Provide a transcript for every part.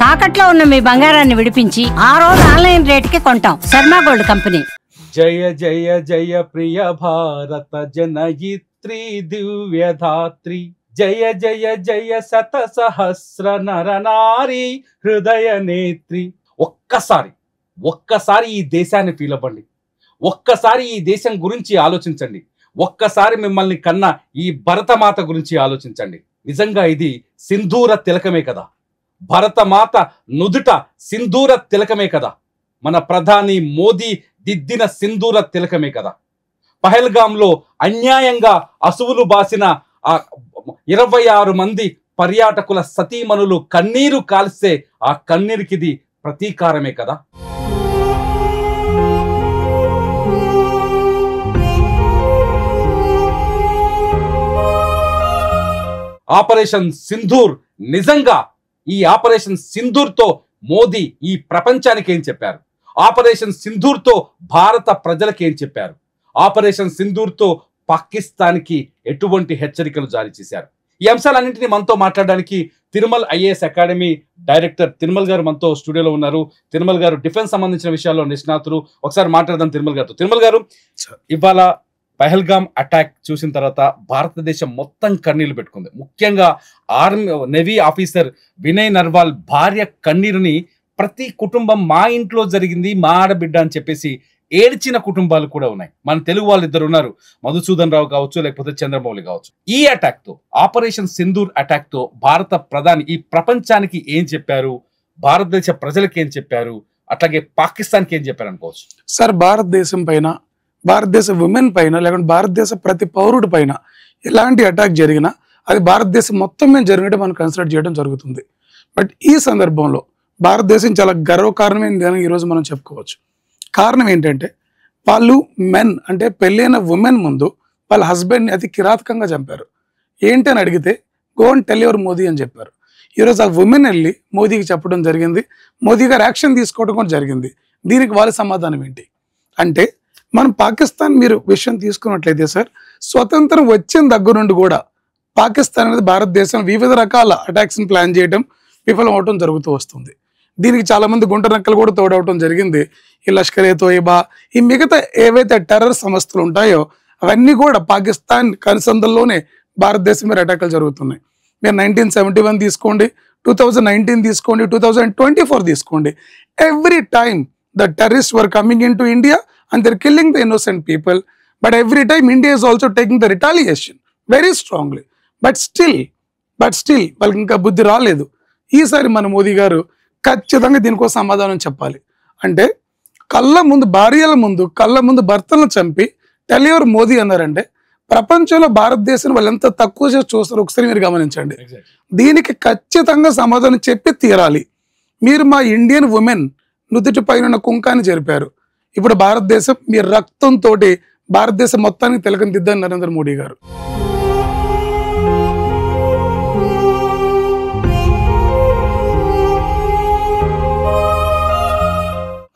తాకట్లో ఉన్న మీ బంగారాన్ని విడిపించి ఆ రోజు ఆన్లైన్ రేటుకి కొంటాం. Sharma Gold Company. జయ జయ జయ ప్రియ భారత జనయిత్రి దివ్యధాత్రి, జయ జయ జయ శత సహస్ర నరనారి హృదయ నేత్రి. ఒక్కసారి ఈ దేశాన్ని ఫీల్ అవ్వండి. ఒక్కసారి ఈ దేశం గురించి ఆలోచించండి. ఒక్కసారి మిమ్మల్ని కన్నా ఈ భరతమాత గురించి ఆలోచించండి. నిజంగా ఇది సింధూర తిలకమే కదా, భరతమాత నుదుట సింధూర తిలకమే కదా, మన ప్రధాని మోదీ దిద్దిన సింధూర తిలకమే కదా. పహల్గాంలో అన్యాయంగా అసువులు బాసిన ఆ 26 మంది పర్యాటకుల సతీమణులు కన్నీరు కాల్స్తే ఆ కన్నీరుకిది ప్రతీకారమే కదా. ఆపరేషన్ సింధూర్, నిజంగా ఈ ఆపరేషన్ సింధూర్ తో మోదీ ఈ ప్రపంచానికి ఏం చెప్పారు? ఆపరేషన్ సింధూర్ తో భారత ప్రజలకు ఏం చెప్పారు? ఆపరేషన్ సింధూర్ తో పాకిస్తాన్కి ఎటువంటి హెచ్చరికలు జారీ చేశారు? ఈ అంశాలన్నింటినీ మనతో మాట్లాడడానికి Thirumal IAS academy director Thirumal గారు మనతో స్టూడియోలో ఉన్నారు. తిరుమల్ గారు డిఫెన్స్ సంబంధించిన విషయాల్లో నిష్ణాతులు. ఒకసారి మాట్లాడదాం తిరుమల్ గారితో. తిరుమల్ గారు, ఇవాళ పహల్గాం అటాక్ చూసిన తర్వాత భారతదేశం మొత్తం కన్నీళ్లు పెట్టుకుంది. ముఖ్యంగా నేవీ ఆఫీసర్ వినయ్ నర్వాల్ భార్య కన్నీరుని ప్రతి కుటుంబం మా ఇంట్లో జరిగింది, మా ఆడబిడ్డ అని చెప్పేసి ఏడ్చిన కుటుంబాలు కూడా ఉన్నాయి. మన తెలుగు వాళ్ళు ఇద్దరు ఉన్నారు, మధుసూదన్ రావు కావచ్చు, లేకపోతే చంద్రమౌళి కావచ్చు. ఈ అటాక్ తో, ఆపరేషన్ సింధూర్ అటాక్ తో భారత ప్రధాని ఈ ప్రపంచానికి ఏం చెప్పారు, భారతదేశ ప్రజలకు ఏం చెప్పారు, అట్లాగే పాకిస్తాన్కి ఏం చెప్పారు అనుకోవచ్చు? సార్, భారతదేశం పైన, భారతదేశ ఉమెన్ పైన, లేకుంటే భారతదేశ ప్రతి పౌరుడి పైన ఎలాంటి అటాక్ జరిగినా అది భారతదేశం మొత్తం మీద జరిగినట్టు మనం కన్సిడర్ చేయడం జరుగుతుంది. బట్ ఈ సందర్భంలో భారతదేశం చాలా గర్వకారణమైనది ఈరోజు మనం చెప్పుకోవచ్చు. కారణం ఏంటంటే, వాళ్ళు మెన్ అంటే పెళ్ళైన ఉమెన్ ముందు వాళ్ళ హస్బెండ్ని అతి కిరాతకంగా చంపారు. ఏంటి అని అడిగితే go and tell your Modi అని చెప్పారు. ఈరోజు ఆ ఉమెన్ వెళ్ళి మోదీకి చెప్పడం జరిగింది, మోదీ గారు యాక్షన్ తీసుకోవడం కూడా జరిగింది. దీనికి వాళ్ళ సమాధానం ఏంటి అంటే, మనం పాకిస్తాన్ మీరు విషయం తీసుకున్నట్లయితే సార్, స్వతంత్రం వచ్చిన దగ్గర నుండి కూడా పాకిస్తాన్ అనేది భారతదేశం వివిధ రకాల అటాక్స్ని ప్లాన్ చేయడం, విఫలం అవడం జరుగుతూ వస్తుంది. దీనికి చాలా మంది గుంట నక్కలు కూడా తోడవటం జరిగింది. ఈ లష్కరే తోయిబా, ఈ మిగతా ఏవైతే టెర్రర్ సంస్థలు ఉంటాయో అవన్నీ కూడా పాకిస్తాన్ కనుసంధంలోనే భారతదేశం మీద అటాకులు జరుగుతున్నాయి. మీరు 1971 తీసుకోండి, 2019 తీసుకోండి, 2024 తీసుకోండి. Every time the terrorist were coming in to India and they're killing the innocent people, but every time India is also taking the retaliation very strongly. But still వాళ్ళకి ఇంకా బుద్ధి రాలేదు. ఈసారి మన మోదీ గారు ఖచ్చితంగా దీనికో సమాధానం చెప్పాలి. అంటే భార్యల ముందు కళ్ళ ముందు భర్తలను చంపి టెల్ యువర్ మోదీ అన్నారంటే, ప్రపంచంలో భారతదేశం వాళ్ళు ఎంత తక్కువ చేసి చూస్తారో ఒకసారి మీరు గమనించండి. దీనికి ఖచ్చితంగా సమాధానం చెప్పి తీరాలి. మీరు మా ఇండియన్ ఉమెన్ నుదుటి పైన కుంకాన్ని జరిపారు. ఇప్పుడు భారతదేశం మీ రక్తంతో భారతదేశం మొత్తానికి తిలకం దిద్దని నరేంద్ర మోడీ గారు.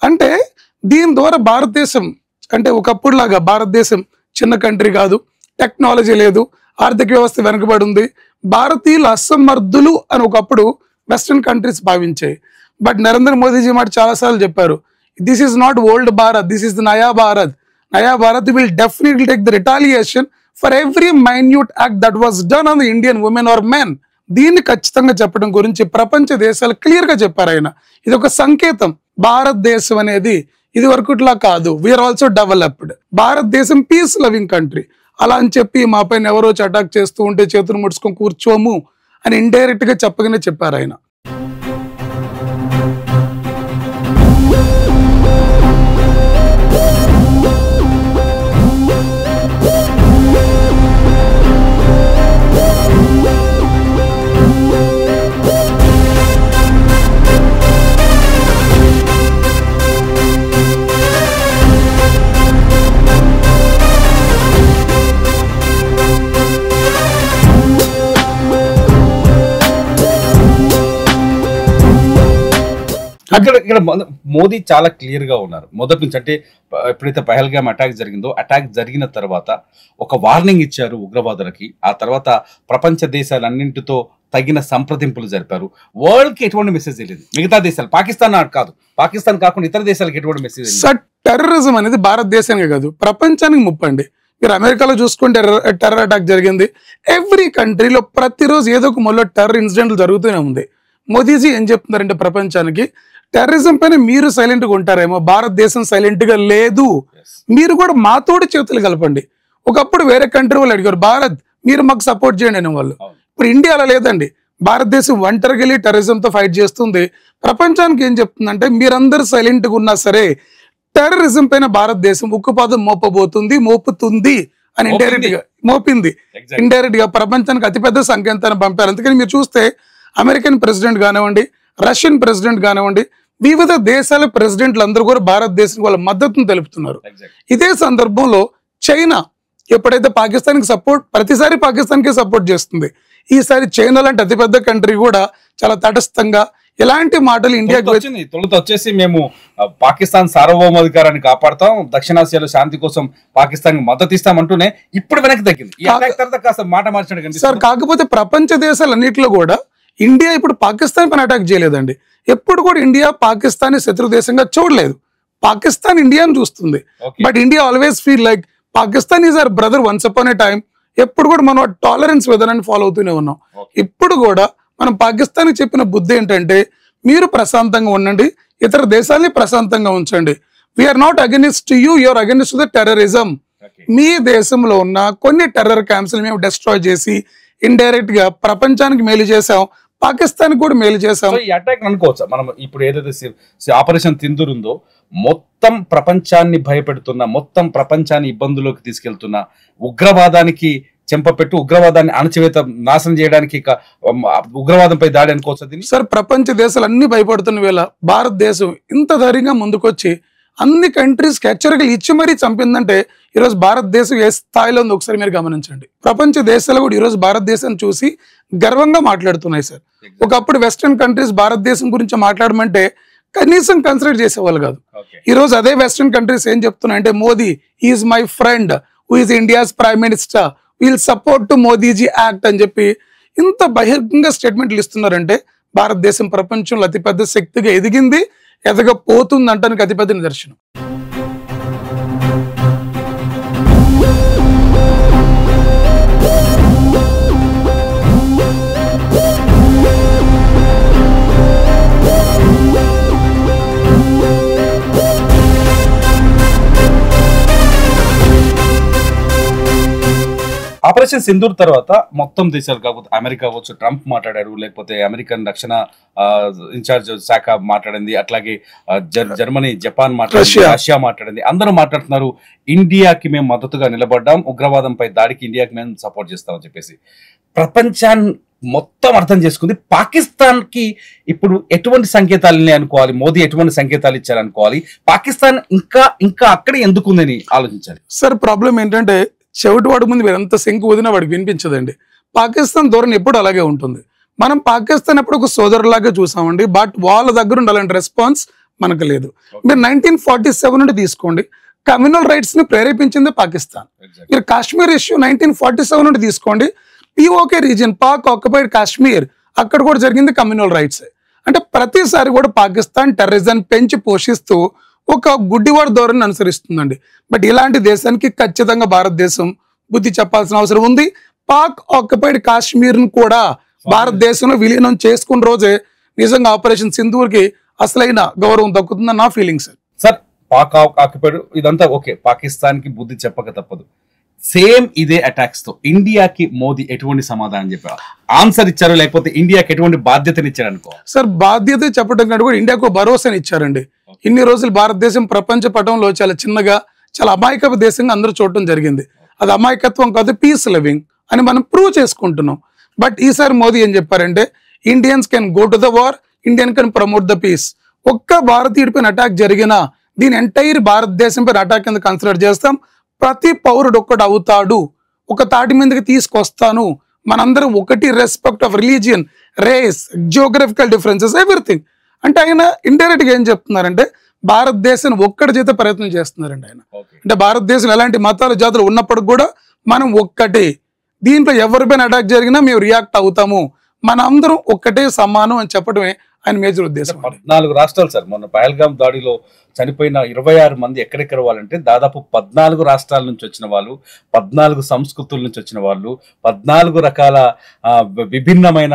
అంటే దీని ద్వారా భారతదేశం అంటే ఒకప్పుడు లాగా భారతదేశం చిన్న కంట్రీ కాదు, టెక్నాలజీ లేదు, ఆర్థిక వ్యవస్థ వెనుకబడి ఉంది, భారతీయులు అసమర్థులు అని ఒకప్పుడు western countries భావించాయి. But Narendra Modiji మాట చాలాసార్లు చెప్పారు, this is not old Bharat, this is the Naya Bharat. Naya Bharat will definitely take the retaliation for every minute act that was done on the Indian women or men. దీన్ని ఖచ్చితంగా చెప్పడం గురించి ప్రపంచ దేశాలు clear గా చెప్పారు ఆయన. ఇది ఒక సంకేతం, భారతదేశం అనేది ఇది వరకుట్లా కాదు, వీఆర్ ఆల్సో డెవలప్డ్, భారతదేశం పీస్ లవింగ్ కంట్రీ. అలా అని చెప్పి మా పైన ఎవరో అటాక్ చేస్తూ ఉంటే చేతులు ముడుచుకొని కూర్చోము అని ఇండైరెక్ట్ గా చెప్పగానే చెప్పారు ఆయన. ఇక్కడ మోదీ చాలా క్లియర్ గా ఉన్నారు మొదటి నుంచి. అంటే ఎప్పుడైతే పహల్గామ్ అటాక్ జరిగిందో, అటాక్ జరిగిన తర్వాత ఒక వార్నింగ్ ఇచ్చారు ఉగ్రవాదులకి. ఆ తర్వాత ప్రపంచ దేశాలన్నింటితో తగిన సంప్రదింపులు జరిపారు. వరల్డ్ కి ఎటువంటి మెసేజ్ తెలియదు, మిగతా దేశాలు, పాకిస్తాన్ కాదు, పాకిస్తాన్ కాకుండా ఇతర దేశాలకు ఎటువంటి మెసేజ్. సార్ టెర్రరిజం అనేది భారతదేశానికి కాదు, ప్రపంచానికి ముప్పండి. మీరు అమెరికాలో చూసుకుంటే టెర్రర్ అటాక్ జరిగింది. ఎవ్రీ కంట్రీలో ప్రతిరోజు ఏదో ఒక మొదలు టెర్రర్ ఇన్సిడెంట్లు జరుగుతూనే ఉంది. మోదీజీ ఏం చెప్తున్నారంటే ప్రపంచానికి, టెర్రరిజం పైన మీరు సైలెంట్ గా ఉంటారేమో, భారతదేశం సైలెంట్ గా లేదు, మీరు కూడా మాతోటి చేతులు కలపండి. ఒకప్పుడు వేరే కంట్రీ వాళ్ళు అడిగారు, భారత్ మీరు మాకు సపోర్ట్ చేయండి అనే వాళ్ళు. ఇప్పుడు ఇండియా అలా లేదండి, భారతదేశం ఒంటరికెళ్ళి టెర్రరిజంతో ఫైట్ చేస్తుంది. ప్రపంచానికి ఏం చెప్తుందంటే, మీరందరూ సైలెంట్ గా ఉన్నా సరే టెర్రరిజం పైన భారతదేశం ఉక్కుపాదం మోపుతుంది అని ఇండైరెక్ట్ గా ప్రపంచానికి అతిపెద్ద సంకేతాన్ని పంపారు. అందుకని మీరు చూస్తే అమెరికన్ ప్రెసిడెంట్ కానివ్వండి, రష్యన్ ప్రెసిడెంట్ కానివ్వండి, వివిధ దేశాల ప్రెసిడెంట్లు అందరూ కూడా భారతదేశానికి వాళ్ళ మద్దతును తెలుపుతున్నారు. ఇదే సందర్భంలో చైనా ఎప్పుడైతే పాకిస్తాన్కి సపోర్ట్, ప్రతిసారి పాకిస్తాన్కి సపోర్ట్ చేస్తుంది, ఈసారి చైనా లాంటి అతిపెద్ద కంట్రీ కూడా చాలా తటస్థంగా ఎలాంటి మాటలు ఇండియాకి తొలుత వచ్చేసి మేము పాకిస్తాన్ సార్వభౌమాధికారాన్ని కాపాడుతాం, దక్షిణాసియాలో శాంతి కోసం పాకిస్తాన్ మద్దతు ఇస్తామంటూనే ఇప్పుడు వెనక్కి తగ్గింది. కాస్త మాట మార్చడం సార్. కాకపోతే ప్రపంచ దేశాలన్నింటిలో కూడా ఇండియా ఇప్పుడు పాకిస్తాన్ పైన అటాక్ చేయలేదండి. ఎప్పుడు కూడా ఇండియా పాకిస్తాన్ శత్రు దేశంగా చూడలేదు. పాకిస్తాన్ ఇండియాని చూస్తుంది. But India always feel like Pakistan is our brother once upon A time. ఎప్పుడు కూడా మనం టాలరెన్స్ విధానాన్ని ఫాలో అవుతూనే ఉన్నాం. ఇప్పుడు కూడా మనం పాకిస్తాన్ చెప్పిన బుద్ధి ఏంటంటే, మీరు ప్రశాంతంగా ఉండండి, ఇతర దేశాలని ప్రశాంతంగా ఉంచండి. We're not against you, you're against the terrorism. మీ దేశంలో ఉన్న కొన్ని టెర్రర్ క్యాంప్స్ మేము డిస్ట్రాయ్ చేసి ఇండైరెక్ట్ గా ప్రపంచానికి మేలు చేసాం, పాకిస్తాన్ కూడా మేలు చేసాం. ఈ అటాక్ అనుకోవచ్చు మనం. ఇప్పుడు ఏదైతే ఆపరేషన్ సింధూర్ ఉందో, మొత్తం ప్రపంచాన్ని భయపెడుతున్న, మొత్తం ప్రపంచాన్ని ఇబ్బందుల్లోకి తీసుకెళ్తున్న, ఉగ్రవాదానికి చెంపపెట్టు, ఉగ్రవాదాన్ని అణచివేత, నాశనం చేయడానికి ఉగ్రవాదంపై దాడి అనుకోవచ్చు సార్. ప్రపంచ దేశాలు అన్ని భయపడుతున్న వేళ భారతదేశం ఇంత ధైర్యంగా ముందుకొచ్చి అన్ని కంట్రీస్ హెచ్చరికలు ఇచ్చి మరీ చంపిందంటే ఈరోజు భారతదేశం ఏ స్థాయిలో ఉందో ఒకసారి మీరు గమనించండి. ప్రపంచ దేశాలు కూడా ఈరోజు భారతదేశాన్ని చూసి గర్వంగా మాట్లాడుతున్నాయి సార్. ఒకప్పుడు వెస్ట్రన్ కంట్రీస్ భారతదేశం గురించి మాట్లాడమంటే కనీసం కన్సిడర్ చేసేవాళ్ళు కాదు. ఈ రోజు అదే వెస్ట్రన్ కంట్రీస్ ఏం చెప్తున్నాయంటే, Modi is my friend who is India's prime minister, wheel support to Modiji act అని చెప్పి ఇంత బహిరంగంగా స్టేట్మెంట్లు ఇస్తున్నారంటే భారతదేశం ప్రపంచంలో అతిపెద్ద శక్తిగా ఎదిగింది, ఎదగపోతుంది అంటానికి అతిపెద్ద నిదర్శనం. ఆపరేషన్ సింధూర్ తర్వాత మొత్తం దేశాలు, కాకపోతే అమెరికా కావచ్చు, ట్రంప్ మాట్లాడారు, లేకపోతే అమెరికన్ రక్షణ ఇన్ఛార్జ్ శాఖ మాట్లాడింది, అట్లాగే జర్మనీ, జపాన్ మాట్లాడింది, రష్యా మాట్లాడింది, అందరూ మాట్లాడుతున్నారు ఇండియాకి మేము మద్దతుగా నిలబడ్డాం, ఉగ్రవాదంపై దాడికి ఇండియాకి మేము సపోర్ట్ చేస్తామని చెప్పేసి. ప్రపంచాన్ని మొత్తం అర్థం చేసుకుంది. పాకిస్తాన్ కి ఇప్పుడు ఎటువంటి సంకేతాలని అనుకోవాలి, మోదీ ఎటువంటి సంకేతాలు ఇచ్చారనుకోవాలి, పాకిస్తాన్ ఇంకా అక్కడే ఎందుకుందని ఆలోచించాలి సార్. ప్రాబ్లం ఏంటంటే, చెవిటి వాడి ముందు మీరు ఎంత శంకు వదినా వాడికి వినిపించదండి. పాకిస్తాన్ ధోరణి ఎప్పుడు అలాగే ఉంటుంది. మనం పాకిస్తాన్ ఎప్పుడు ఒక సోదరులాగా చూసామండి, బట్ వాళ్ళ దగ్గర ఉండాలంటే రెస్పాన్స్ మనకు లేదు. మీరు 1947 నుండి తీసుకోండి, కమ్యూనల్ రైట్స్ ని ప్రేరేపించింది పాకిస్తాన్. మీరు కాశ్మీర్ ఇష్యూ 1947 నుండి తీసుకోండి, PoK region, Pak occupied Kashmir, అక్కడ కూడా జరిగింది కమ్యూనల్ రైట్స్. అంటే ప్రతిసారి కూడా పాకిస్తాన్ టెర్రరిజం పెంచి పోషిస్తూ ఒక గుడ్డివాడు ధోరణిని అనుసరిస్తుందండి. బట్ ఇలాంటి దేశానికి ఖచ్చితంగా భారతదేశం బుద్ధి చెప్పాల్సిన అవసరం ఉంది. పాక్ ఆక్యుపైడ్ కాశ్మీర్ ను కూడా భారతదేశంలో విలీనం చేసుకున్న రోజే నిజంగా ఆపరేషన్ సింధూర్ కి అసలైన గౌరవం దక్కుతుందని నా feeling sir. Sir, Pak occupied ఇదంతా ఓకే, పాకిస్తాన్ కి బుద్ధి చెప్పక తప్పదు. సేమ్ ఇదే అటాక్స్ తో ఇండియాకి మోదీ ఎటువంటి సమాధానం చెప్పారు, ఆన్సర్ ఇచ్చారు, లేకపోతే ఇండియాకి ఎటువంటి బాధ్యతని ఇచ్చారు అనుకో సార్? బాధ్యత చెప్పడం కంటే కూడా ఇండియాకు భరోసాని ఇచ్చారండి. ఇన్ని రోజులు భారతదేశం ప్రపంచ పటంలో చాలా చిన్నగా, చాలా అమాయకపు దేశంగా అందరూ చూడటం జరిగింది. అది అమాయకత్వం కాదు, పీస్ లివింగ్ అని మనం ప్రూవ్ చేసుకుంటున్నాం. బట్ ఈసారి మోదీ ఏం చెప్పారంటే, Indians can go to the war, Indian can promote the peace. ఒక్క భారతీయుడి పైన అటాక్ జరిగినా దీని ఎంటైర్ భారతదేశం పైన అటాక్ కింద కన్సిడర్ చేస్తాం. ప్రతి పౌరుడు ఒక్కడు అవుతాడు, ఒక తాటి మీదకి తీసుకొస్తాను, మనందరం ఒకటి, respect of religion, race, geographical differences, everything అంటే ఆయన ఇండైరెక్ట్ గా ఏం చెప్తున్నారంటే భారతదేశాన్ని ఒక్కడి చేత ప్రయత్నం చేస్తున్నారండి ఆయన. అంటే భారతదేశం ఎలాంటి మతాలు జాతులు ఉన్నప్పటికి కూడా మనం ఒక్కటే, దీంట్లో ఎవరిపైన అటాక్ జరిగినా మేము రియాక్ట్ అవుతాము, మన అందరం ఒక్కటే సమానం అని చెప్పడమే ఆయన మేజర్ ఉద్దేశం. 14 రాష్ట్రాలు సార్, మొన్న పహల్గామ్ దాడిలో చనిపోయిన 26 మంది ఎక్కడెక్కడ వాళ్ళంటే దాదాపు 14 రాష్ట్రాల నుంచి వచ్చిన వాళ్ళు, 14 సంస్కృతుల నుంచి వచ్చిన వాళ్ళు, 14 రకాల విభిన్నమైన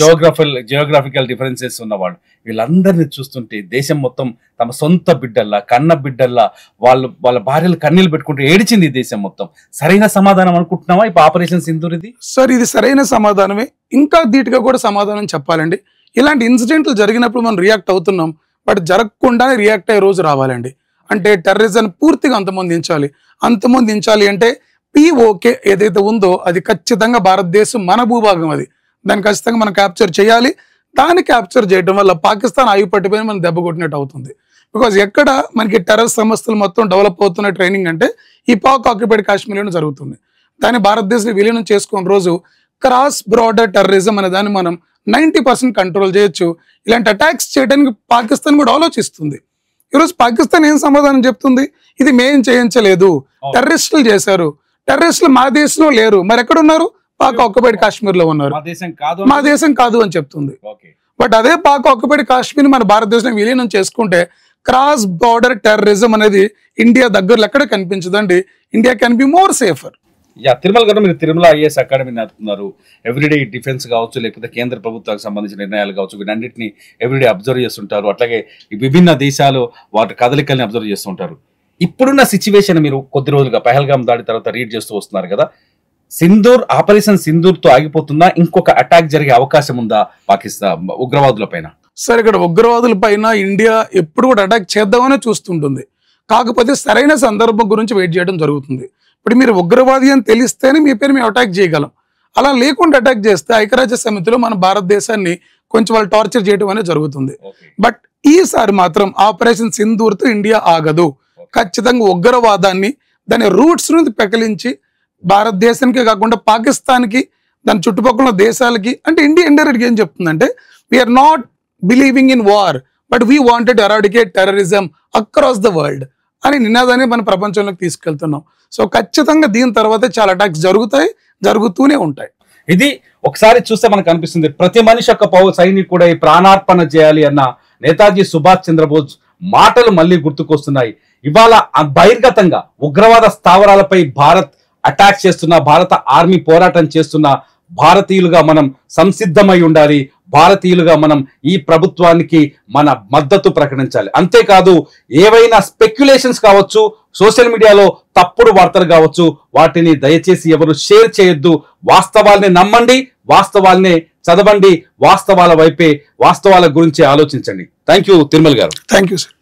జియోగ్రఫికల్ డిఫరెన్సెస్ ఉన్నవాళ్ళు. వీళ్ళందరినీ చూస్తుంటే దేశం మొత్తం తమ సొంత బిడ్డల్లా, కన్న బిడ్డల్లా వాళ్ళ భార్యలు కన్నీళ్ళు పెట్టుకుంటే ఏడిచింది దేశం మొత్తం. సరైన సమాధానం అనుకుంటున్నావా ఇప్పుడు ఆపరేషన్ సింధూర్ ఇది? సార్ ఇది సరైన సమాధానమే. ఇంకా ధీటుగా కూడా సమాధానం చెప్పాలండి. ఇలాంటి ఇన్సిడెంట్లు జరిగినప్పుడు మనం రియాక్ట్ అవుతున్నాం, బట్ జరగకుండానే రియాక్ట్ అయ్యే రోజు రావాలండి. అంటే టెర్రరిజం పూర్తిగా అంతమొందించాలి అంటే POK ఏదైతే ఉందో అది ఖచ్చితంగా భారతదేశం మన భూభాగం, అది దాన్ని ఖచ్చితంగా మనం క్యాప్చర్ చేయాలి. దాన్ని క్యాప్చర్ చేయడం వల్ల పాకిస్తాన్ ఆయుపట్టిపోయిన మనం దెబ్బ కొట్టినట్టు అవుతుంది. బికాజ్ ఎక్కడ మనకి టెర్రర్ సంస్థలు మొత్తం డెవలప్ అవుతున్న ట్రైనింగ్ అంటే ఈ పాక్ ఆక్యుపైడ్ కాశ్మీర్లోనే జరుగుతుంది. దాన్ని భారతదేశం విలీనం చేసుకున్న రోజు క్రాస్ బ్రాడర్ టెర్రరిజం అనే దాన్ని మనం 90% కంట్రోల్ చేయొచ్చు. ఇలాంటి అటాక్స్ చేయడానికి పాకిస్తాన్ కూడా ఆలోచిస్తుంది. ఈరోజు పాకిస్తాన్ ఏం సమాధానం చెప్తుంది? ఇది మేం చేయించలేదు, టెర్రరిస్టులు చేశారు, టెర్రరిస్టులు మా దేశంలో లేరు, మరి ఎక్కడ ఉన్నారు? పాక్ ఆక్యుపైడ్ కాశ్మీర్ లో ఉన్నారు, మా దేశం కాదు అని చెప్తుంది. బట్ అదే పాక్ ఆక్యుపైడ్ కాశ్మీర్ మన భారతదేశం విలీనం చేసుకుంటే క్రాస్ బార్డర్ టెర్రరిజం అనేది ఇండియా దగ్గరలో ఎక్కడ కనిపించదండి. India can be more safer. Tirumala గారు, మీరు తిరుమల IAS అకాడమీ నడుపుతున్నారు. ఎవ్రీడే డిఫెన్స్ కావచ్చు, లేకపోతే కేంద్ర ప్రభుత్వానికి సంబంధించిన నిర్ణయాలు కావచ్చు, వీటన్నిటిని ఎవ్రీడే అబ్జర్వ్ చేస్తుంటారు. అట్లాగే విభిన్న దేశాలు వాటి కదలికల్ని అబ్జర్వ్ చేస్తుంటారు. ఇప్పుడున్న సిచ్యువేషన్ మీరు కొద్ది రోజులుగా పహల్గామ్ దాడి తర్వాత రీడ్ చేస్తూ వస్తున్నారు కదా, ఆపరేషన్ సింధూర్ తో ఆగిపోతుందా? ఇంకొక అటాక్ జరిగే అవకాశం ఉందా పాకిస్తాన్ ఉగ్రవాదుల పైన? సార్ ఇక్కడ ఉగ్రవాదుల పైన ఇండియా ఎప్పుడు కూడా అటాక్ చేద్దామనే చూస్తుంటుంది, కాకపోతే సరైన సందర్భం గురించి వెయిట్ చేయడం జరుగుతుంది. ఇప్పుడు మీరు ఉగ్రవాది అని తెలిస్తేనే మీ పేరు మేము అటాక్ చేయగలం. అలా లేకుండా అటాక్ చేస్తే ఐక్యరాజ్య సమితిలో మన భారతదేశాన్ని కొంచెం వాళ్ళు టార్చర్ చేయడం అనేది జరుగుతుంది. బట్ ఈసారి మాత్రం ఆపరేషన్ సింధూర్తో ఇండియా ఆగదు. ఖచ్చితంగా ఉగ్రవాదాన్ని దాని రూట్స్ నుంచి పెకలించి భారతదేశానికే కాకుండా పాకిస్తాన్కి, దాని చుట్టుపక్కల దేశాలకి, అంటే ఇండియా ఇండైరెక్ట్గా ఏం చెప్తుందంటే we are not believing in war but we wanted eradicate terrorism across the world అని నినాదాన్ని మన ప్రపంచంలోకి తీసుకెళ్తున్నాం. సో ఖచ్చితంగా దీని తర్వాత చాలా అటాక్స్ జరుగుతూనే ఉంటాయి. ఇది ఒకసారి చూస్తే మనకు అనిపిస్తుంది, ప్రతి మనిషి యొక్క సైనికుడు ఈ ప్రాణార్పణ చేయాలి అన్న నేతాజీ సుభాష్ చంద్రబోస్ మాటలు మళ్ళీ గుర్తుకొస్తున్నాయి. ఇవాళ బహిర్గతంగా ఉగ్రవాద స్థావరాలపై భారత్ అటాక్ చేస్తున్న, భారత ఆర్మీ పోరాటం చేస్తున్న భారతీయులుగా మనం సంసిద్ధమై ఉండాలి. భారతీయులుగా మనం ఈ ప్రభుత్వానికి మన మద్దతు ప్రకటించాలి. అంతేకాదు ఏవైనా స్పెక్యులేషన్స్ కావచ్చు, సోషల్ మీడియాలో తప్పుడు వార్తలు కావచ్చు, వాటిని దయచేసి ఎవరు షేర్ చేయొద్దు. వాస్తవాల్ని నమ్మండి, వాస్తవాల్ని చదవండి, వాస్తవాల వైపే, వాస్తవాల గురించి ఆలోచించండి. థ్యాంక్ యూ తిరుమల గారు. Thank you sir.